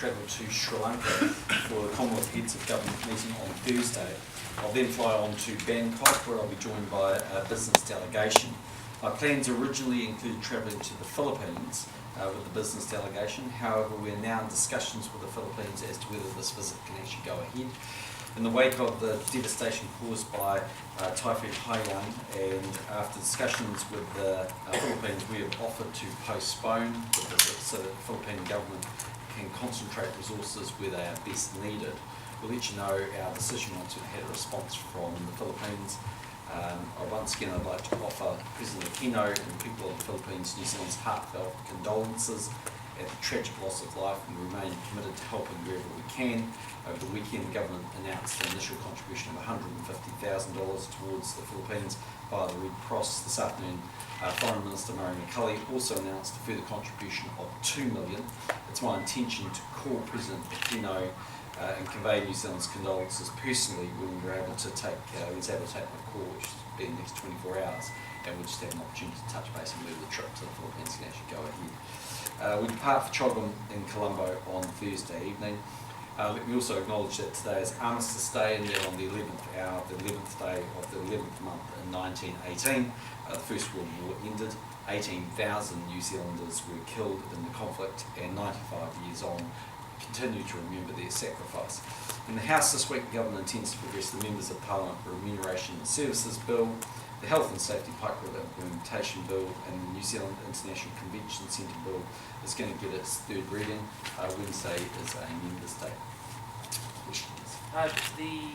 travel to Sri Lanka for the Commonwealth Heads of Government meeting on Thursday. I'll then fly on to Bangkok, where I'll be joined by a business delegation. My plans originally included travelling to the Philippines with the business delegation. However, we're now in discussions with the Philippines as to whether this visit can actually go ahead. In the wake of the devastation caused by Typhoon Haiyan, and after discussions with the Philippines, we have offered to postpone the visit so that the Philippine government can concentrate resources where they are best needed. We'll let you know our decision once we've had a response from the Philippines. Once again, I'd like to offer President Aquino and the people of the Philippines, New Zealand's heartfelt condolences at the tragic loss of life, and we remain committed to helping wherever we can. Over the weekend, the government announced an initial contribution of $150,000 towards the Philippines via the Red Cross. This afternoon, Foreign Minister Murray McCully also announced a further contribution of $2 million. It's my intention to call President Aquino and convey New Zealand's condolences personally when we're able to take, my call, which will be in the next 24 hours, and we'll just have an opportunity to touch base and whether the trip to the Philippines can actually go ahead. We depart for Chogum in Colombo on Thursday evening. Let me also acknowledge that today is Armistice Day, and then on the 11th hour, the 11th day of the 11th month in 1918, the First World War ended. 18,000 New Zealanders were killed in the conflict, and 95 years on, continue to remember their sacrifice. In the House this week, the government intends to progress the Members of Parliament Remuneration and Services Bill, the Health and Safety Pipeline Implementation Bill, and the New Zealand International Convention Centre Bill is going to get its third reading. Wednesday is a Members' Day. Questions? The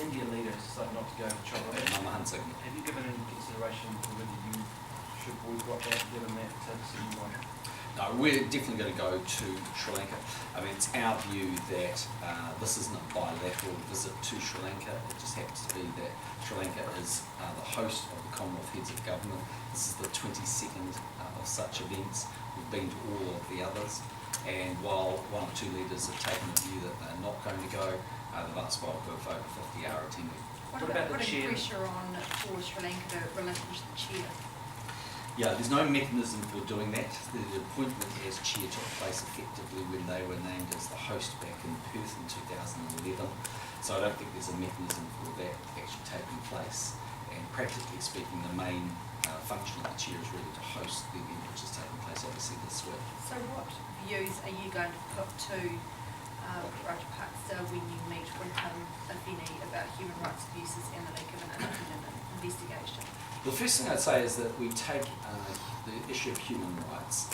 India leader has decided not to go to China. Have you given any consideration to whether you should boycott that, given that decision by? No, we're definitely going to go to Sri Lanka. I mean, it's our view that this isn't a bilateral visit to Sri Lanka. It just happens to be that Sri Lanka is the host of the Commonwealth Heads of Government. This is the 22nd of such events. We've been to all of the others, and while one or two leaders have taken the view that they're not going to go, the vast bulk of over 50 are attending. What about the pressure on for Sri Lanka to relinquish the chair? Yeah, there's no mechanism for doing that. The appointment as chair took place effectively when they were named as the host back in Perth in 2011. So I don't think there's a mechanism for that actually taking place. And practically speaking, the main function of the chair is really to host the event which is taking place obviously this week. So what views are you going to put to Rajapaksa when you meet with him, if any, about human rights abuses and the lack of an independent investigation? The first thing I'd say is that we take the issue of human rights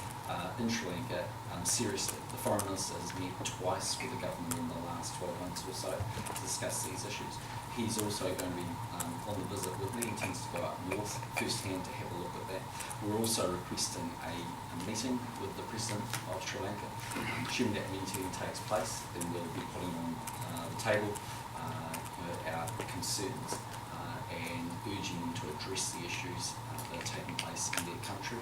in Sri Lanka seriously. The Foreign Minister has met twice with the government in the last 12 months or so to discuss these issues. He's also going to be on the visit with me. He intends to go up north firsthand to have a look at that. We're also requesting a meeting with the President of Sri Lanka. Assuming that meeting takes place, then we'll be putting on the table our concerns and urging them to address the issues that are taking place in their country.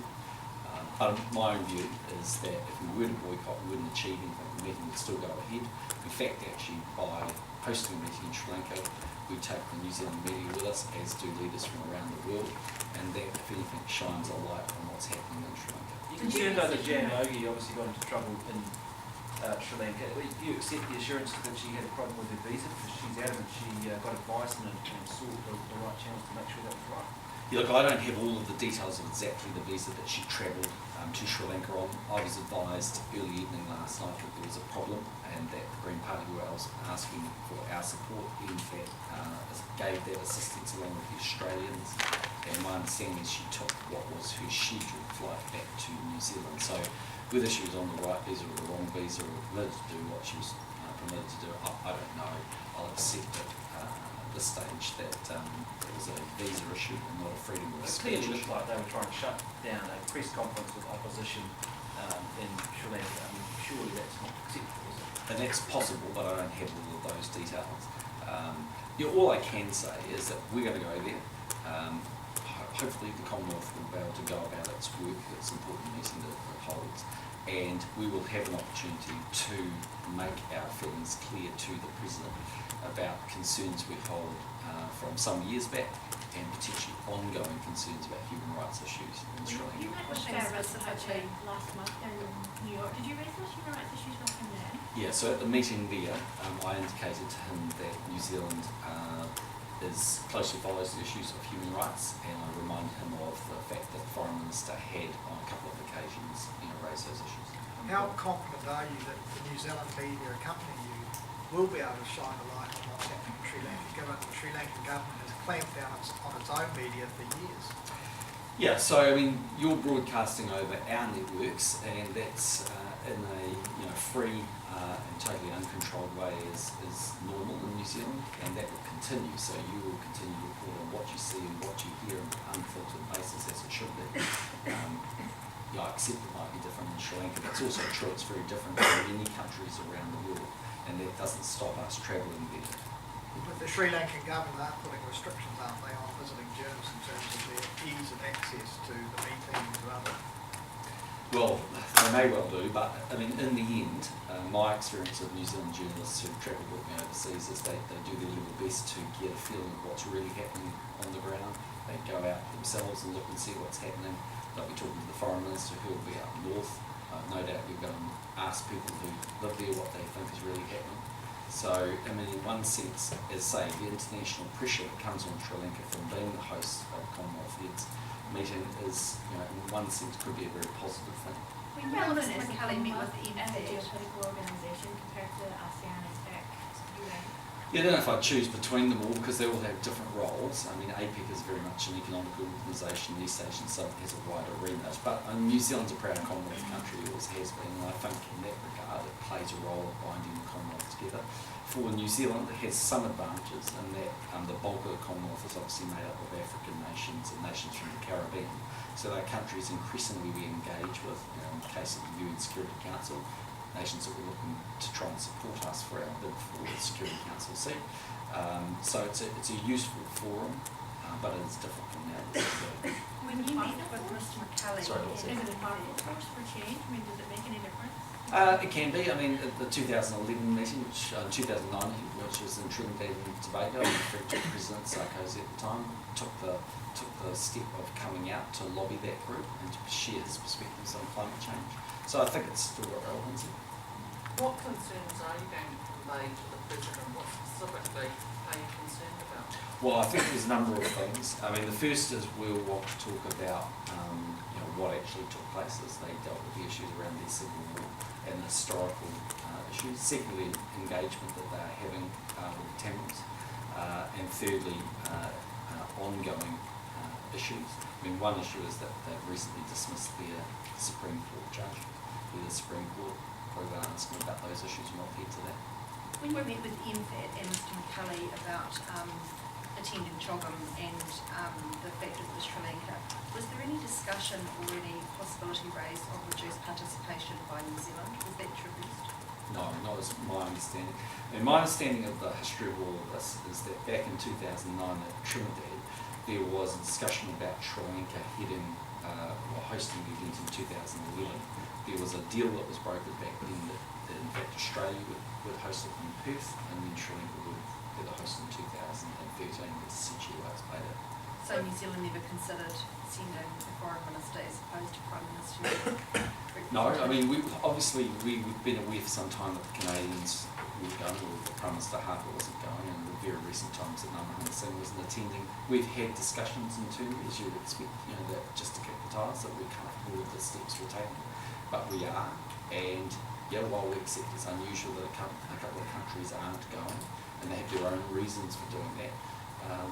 But my own view is that if we were to boycott, we wouldn't achieve anything. The meeting would still go ahead. In fact, actually, by hosting a meeting in Sri Lanka, we take the New Zealand media with us, as do leaders from around the world, and that, if anything, shines a light on what's happening in Sri Lanka. You're concerned though that Jan Yogi obviously got into trouble in Sri Lanka. Do you accept the assurances that she had a problem with her visa, because she's adamant she got advice and sought the right channels to make sure that was right? Yeah, look, I don't have all of the details of exactly the visa that she travelled to Sri Lanka on. I was advised early evening last night that there was a problem and that the Green Party were asking for our support. In fact, gave that assistance along with the Australians, and my understanding is she took what was her scheduled flight back to New Zealand. So whether she was on the right visa or the wrong visa or permitted to do what she was permitted to do, I don't know. I'll accept it at this stage that it was a visa issue and not a freedom of speech. It clearly looked like they were trying to shut down a press conference with opposition in Sri Lanka. I mean, surely that's not acceptable, is it? And that's possible, but I don't have all of those details. All I can say is that we're going to go there. Hopefully the Commonwealth will be able to go about its work, its important meeting that it holds, and we will have an opportunity to make our feelings clear to the President about concerns we hold from some years back and potentially ongoing concerns about human rights issues in Sri Lanka. You had a specifically last month in New York. Did you raise those human rights issues with him there? Yeah, so at the meeting there, I indicated to him that New Zealand closely follows the issues of human rights, and I reminded him of the fact that the Foreign Minister had on a couple of occasions raised those issues. How confident are you that the New Zealand media accompanying you will be able to shine a light on what's happening in Sri Lanka, given the Sri Lankan government has clamped down on its own media for years? Yeah, so I mean, you're broadcasting over our networks, and that's in a free and totally uncontrolled way is normal in New Zealand, and that will continue. So you will continue to report on what you see and what you hear on an unfiltered basis, as it should be. I accept it might be different in Sri Lanka. That's also true. It's very different in many countries around the world, and that doesn't stop us travelling there. But the Sri Lankan government are putting restrictions, aren't they, on visiting journalists in terms of their ease of access to the meetings or other? Well, they may well do, but I mean, in the end, my experience of New Zealand journalists who travel with me overseas is they do their level best to get a feeling of what's really happening on the ground. They go out themselves and look and see what's happening. They'll be talking to the Foreign Minister who will be up north. No doubt you'll go and ask people who live there what they think is really happening. So, I mean, in one sense, as say, the international pressure that comes on Sri Lanka from being the host of Commonwealth Heads meeting is, in one sense, could be a very positive thing. When Relevant Minister is the McCulley met with Commonwealth as a EMFED. geopolitical organisation compared to ASEAN and APEC, UN. Yeah, I don't know if I'd choose between them all because they all have different roles. I mean, APEC is very much an economic organisation, East Asian Southern has a wider remit, but New Zealand's a proud Commonwealth country, always has been, and I think in that regard it plays a role of binding the Commonwealth together. For New Zealand, it has some advantages in that the bulk of the Commonwealth is obviously made up of African nations and nations from the Caribbean, so they're countries increasingly we engage with, in the case of the UN Security Council, nations that we're looking to try and support us for our bid for the Security Council seat. So it's a useful forum, but it is different from the others. When you met with Mr McCulley. Sorry, what was Is that? it a powerful force for change? I mean, does it make any difference? It can be. I mean, at the 2011 meeting, which 2009, which was in Trinidad and Tobago, President Sarkozy at the time took the step of coming out to lobby that group and to share his perspectives on climate change. So I think it's still got relevancy. What concerns are you going to convey to the President? What specifically are you concerned about? Well, I think there's a number of things. I mean, the first is we'll want to talk about what actually took place as they dealt with the issues around their civil war and the historical issues. Secondly, engagement that they're having with the Tamils. And thirdly, ongoing issues. I mean, one issue is that they've recently dismissed their Supreme Court judge. The Supreme Court probably going to ask them about those issues and not head to that. When you met with EMFED and Mr McCulley about attending CHOGM and the fact of the Sri Lanka, was there any discussion or any possibility raised of reduced participation by New Zealand? Was that introduced? No, not as my understanding. And my understanding of the history of all of this is that back in 2009 at Trinidad, there was a discussion about Sri Lanka heading or hosting the event in 2011. There was a deal that was brokered back then that in fact Australia would host it in Perth, and then Sri Lanka would host it in 2013 with Situate as played it. So New Zealand never considered sending a foreign minister as opposed to Prime Minister? No, I mean, we've been aware for some time that the Canadians were going, or the Prime Minister Harper wasn't going, and in very recent times that Manmohan Singh wasn't attending. We've had discussions internally, as you would expect, that just to kick the tires, that we're comfortable with the steps we're taking. But we are, and while we accept it's unusual that a couple of countries aren't going, and they have their own reasons for doing that,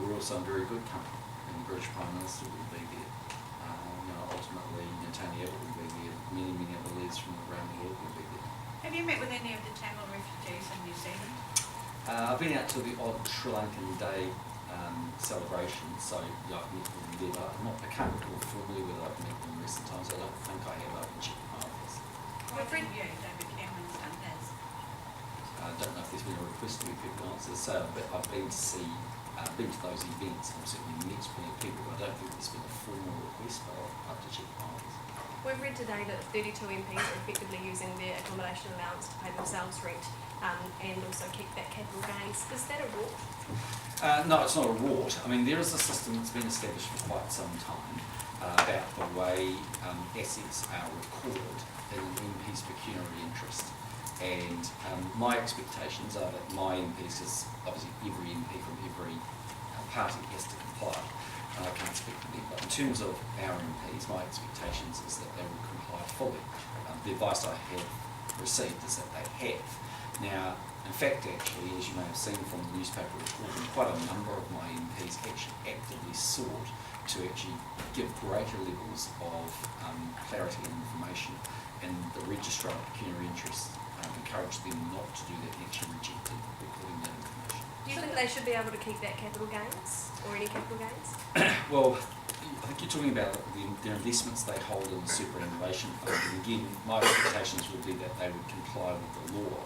we're also in very good company. And the British Prime Minister will be there. Ultimately, Tony Abbott will be there. Many other leaders from around the world will be there. Have you met with any of the Tamil refugees in New Zealand? I've been out to the odd Sri Lankan Day celebration, so I've met with them there, but I can't recall formally whether I've met them in recent times. I don't think I have. I can check my office. Well, David Cameron's done his. I don't know if there's been a request to be people answers, but I've been to those events, and I've certainly met plenty of people. I don't think there's been a formal request, but I'll have to check my office. We've read today that 32 MPs are effectively using their accommodation allowance to pay themselves rent and also keep back capital gains. Is that a rort? No, it's not a rort. I mean, there is a system that's been established for quite some time about the way assets are recorded in an MP's pecuniary interest. And my expectations are that my MPs, because obviously every MP from every party has to comply, and I can't speak for them, but in terms of our MPs, my expectations is that they will comply fully. The advice I have received is that they have. Now, in fact, actually, as you may have seen from the newspaper reporting, quite a number of my MPs actually actively sought to actually give greater levels of clarity and information, and the Registrar of Pecuniary Interest encouraged them not to do that and actually rejected recording that information. Do you think they should be able to keep that capital gains or any capital gains? Well, I think you're talking about the investments they hold in the superannuation fund, and again, my expectations would be that they would comply with the law.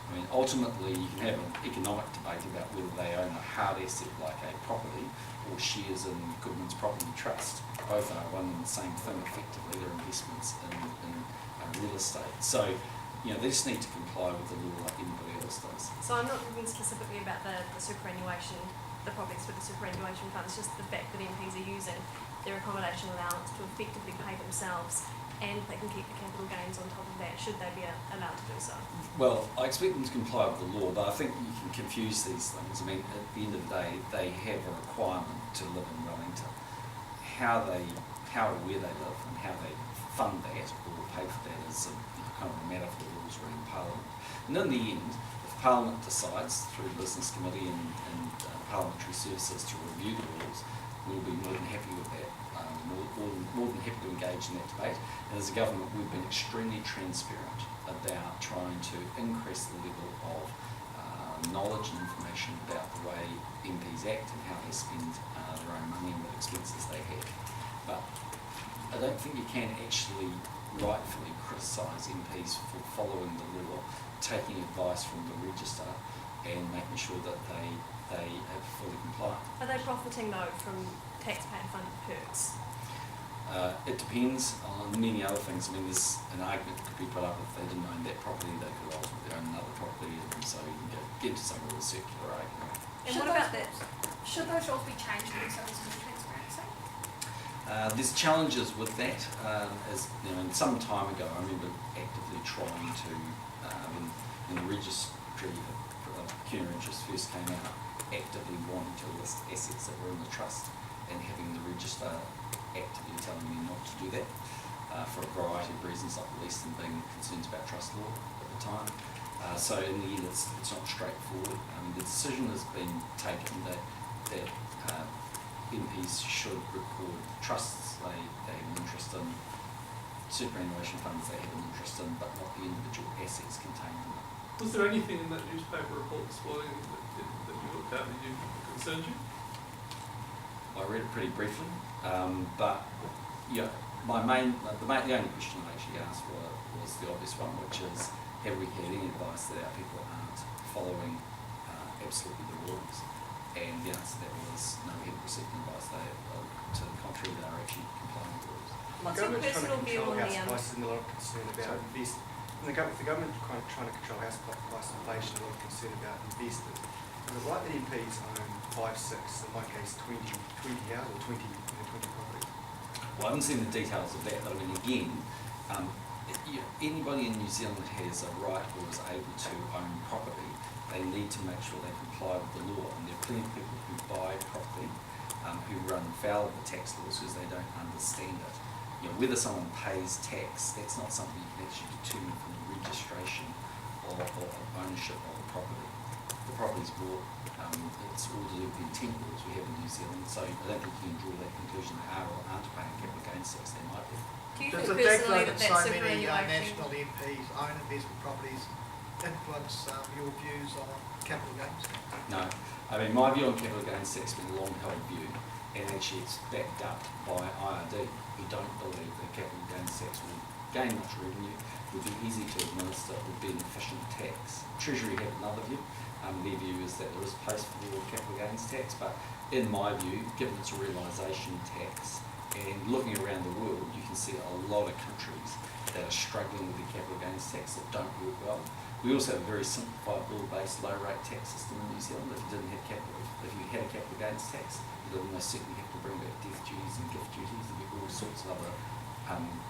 I mean, ultimately, you can have an economic debate about whether they own a hard asset like a property or shares in Goodman's Property Trust. Both are one and the same thing, effectively. They're investments in real estate. So, you know, they just need to comply with the law like anybody else does. So I'm not talking specifically about the superannuation, the properties with the superannuation funds, just the fact that MPs are using their accommodation allowance to effectively pay themselves, and they can keep the capital gains on top of that, should they be allowed to do so? Well, I expect them to comply with the law, but I think you can confuse these things. I mean, at the end of the day, they have a requirement to live in Wellington. How or where they live and how they fund that or pay for that is kind of a matter for the rules around Parliament. And in the end, if Parliament decides through the Business Committee and Parliamentary Services to review the rules, we'll be more than happy with that. More than happy to engage in that debate. And as a government, we've been extremely transparent about trying to increase the level of knowledge and information about the way MPs act and how they spend their own money and what expenses they have. But I don't think you can actually rightfully criticise MPs for following the law, taking advice from the Register and making sure that they have fully compliant. Are they profiting though from taxpayer funded perks? It depends on many other things. I mean, there's an argument that could be put up if they didn't own that property, they could ultimately own another property, and so you can get into some of the circular argument. And what about that? Should those rules be changed to be so there's more transparency? There's challenges with that. As you know, some time ago, I remember actively trying to, when the registry of pecuniary interest first came out, actively wanting to list assets that were in the trust and having the register actively telling me not to do that for a variety of reasons, not the least in being concerns about trust law at the time. So in the end, it's not straightforward. The decision has been taken that MPs should record trusts they have an interest in, superannuation funds they have an interest in, but not the individual assets contained in them. Was there anything in that newspaper report this morning that you looked at that concerned you? I read it pretty briefly, but yeah, the only question I actually asked was the obvious one, which is, have we had any advice that our people aren't following absolutely the rules? And the answer to that was no, we haven't received advice. To the contrary, they are actually complying with the rules. What's your personal view on the There's a lot of concern about if the government kind of trying to control house price inflation, a lot of concern about investors. Is it right that MPs own 5, 6, in my case 20 houses or 20 properties? Well, I haven't seen the details of that, but I mean, again, anybody in New Zealand has a right or is able to own property. They need to make sure they comply with the law, and there are plenty of people who buy property who run foul of the tax laws because they don't understand it. You know, whether someone pays tax, that's not something you can actually determine from the registration or ownership of the property. The property's bought, it's all to do with the intent laws we have in New Zealand, so I don't think you can draw that conclusion they are or aren't paying capital gains tax. They might be. Do you Does think the fact personally that that so many superannuation... national MPs own investment properties influence your views on capital gains? No. I mean, my view on capital gains tax has been a long-held view, and actually it's backed up by IRD, who don't believe that capital gains tax will gain much revenue, would be easy to administer, would be an efficient tax. Treasury have another view. Their view is that there is a place for the capital gains tax, but in my view, given it's a realisation tax, and looking around the world, you can see a lot of countries that are struggling with the capital gains tax that don't work well. We also have a very simplified bill-based low-rate tax system in New Zealand. If you had a capital gains tax, you'd almost certainly have to bring back death duties and gift duties and get all sorts of other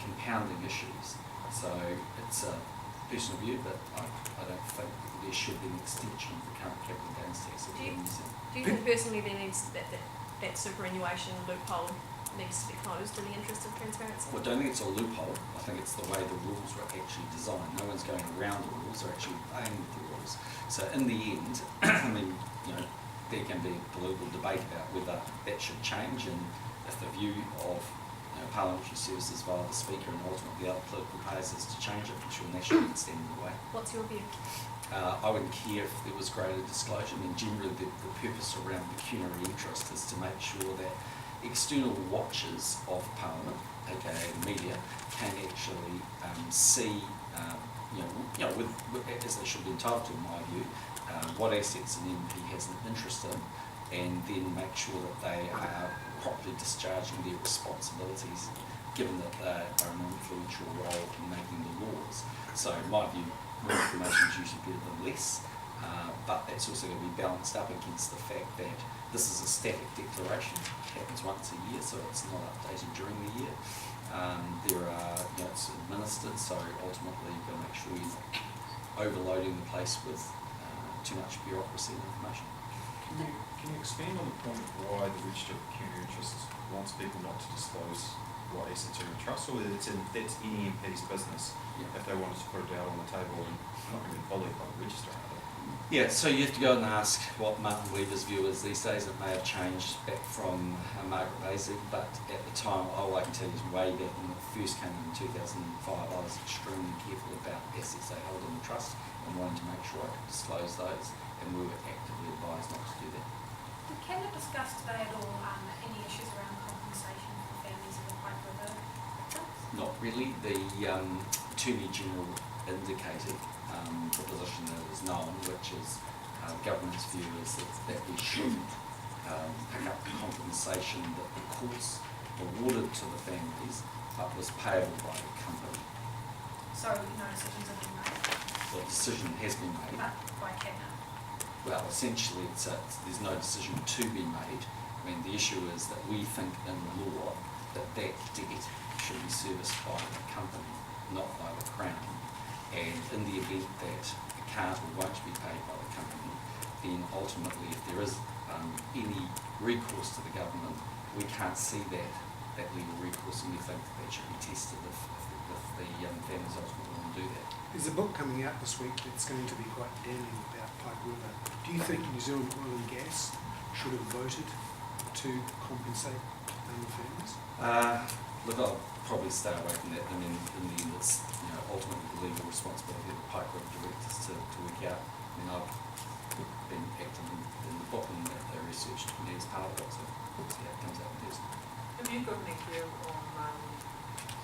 compounding issues. So it's a personal view, but I think there should be an extension of the current capital gains tax of Do you- New Zealand. Do you think personally there needs that superannuation loophole needs to be closed in the interest of transparency? Well, I don't think it's a loophole. I think it's the way the rules were actually designed. No one's going around the rules, they're actually playing with the rules. So in the end, I mean, you know, there can be political debate about whether that should change, and if the view of parliamentary services via the Speaker and ultimately other political players is to change it, I'm sure that should be extended away. What's your view? I wouldn't care if there was greater disclosure. I mean, generally the purpose around pecuniary interest is to make sure that external watchers of Parliament, aka media, can actually see, as they should be entitled to, in my view, what assets an MP has an interest in, and then make sure that they are properly discharging their responsibilities, given that they are an influential role in making the laws. So in my view, more information is usually better than less, but that's also going to be balanced up against the fact that this is a static declaration, it happens once a year, so it's not updated during the year. It's administered, so ultimately you've got to make sure you're not overloading the place with too much bureaucracy and information. Can you expand on the point of why the register of pecuniary interests wants people not to disclose what assets are in trust, or that's any MP's business if they wanted to put it out on the table and not really followed by the register? Yeah, so you have to go and ask what Martin Weaver's view is these days. It may have changed back from Margaret Lazy, but at the time, all I can tell you is way back when it first came in 2005, I was extremely careful about assets they held in the trust and wanting to make sure I could disclose those, and we were actively advised not to do that. Did Cabinet discuss today at all any issues around compensation for families of the Pike River victims? Not really. The Attorney General indicated the position that is known, which is the government's view is that we shouldn't pick up the compensation that the courts awarded to the families, but was payable by the company. So no decisions have been made, The decision has been made. but by Cabinet. Well, essentially, there's no decision to be made. I mean, the issue is that we think in law that debt should be serviced by the company, not by the Crown. And in the event that it can't or won't be paid by the company, then ultimately, if there is any recourse to the government, we can't see that legal recourse, and we think that should be tested if the families ultimately want to do that. There's a book coming out this week that's going to be quite damning about Pike River. Do you think New Zealand Oil and Gas should have voted to compensate families? Look, I'll probably stay away from that. I mean, in the end, it's ultimately the legal responsibility of the Pike River directors to work out. I mean, I've been active in the book and the research committee as part of it, so we'll see how it comes out in person. Have you got any view on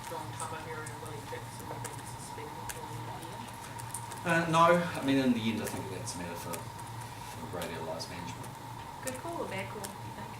John Tamahere and Willie Jackson being suspended for a year? No, I mean, in the end, I think that's a matter for Radio Lives Management. Good call or bad call, do you think?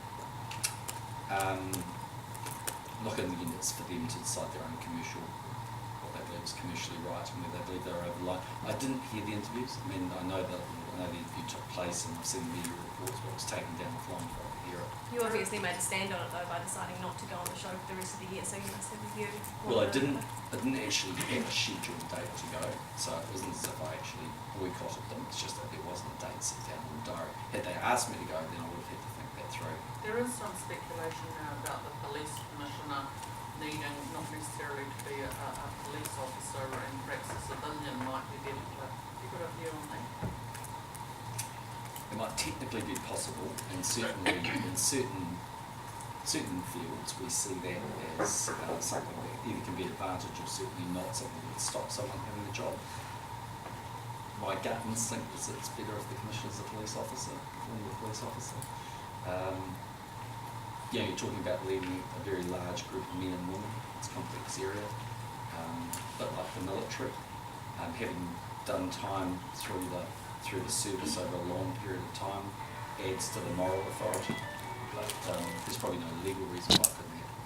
Look, in the end, it's for them to decide their own what they believe is commercially right and whether they believe they're over the line. I didn't hear the interviews. I mean, I know the interview took place and I've seen the media reports, but it was taken down the line for to hear it. You obviously made a stand on it though by deciding not to go on the show for the rest of the year, so you must have a view. Well, I didn't actually have a scheduled date to go, so it wasn't as if I actually boycotted them. It's just that there wasn't a date set down in the diary. Had they asked me to go, then I would have had to think that through. There is some speculation now about the police commissioner needing not necessarily to be a police officer, and perhaps a civilian might be better. Have you got a view on that? It might technically be possible, and certainly in certain fields we see that as something that either can be an advantage or certainly not something that stops someone having a job. My gut instinct is it's better if the commissioner is a police officer, former police officer. You're talking about leading a very large group of men and women. It's a complex area, but like the military, having done time through the service over a long period of time adds to the moral authority. But there's probably no legal reason why I couldn't have.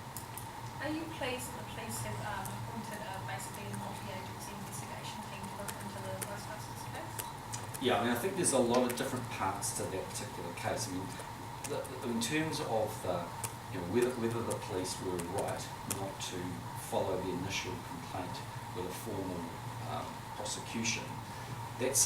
Are you pleased that the police have appointed basically a multi-agency investigation team to look into the Ghostbusters case? Yeah, I mean, I think there's a lot of different parts to that particular case. I mean, in terms of whether the police were right not to follow the initial complaint with a formal prosecution, that's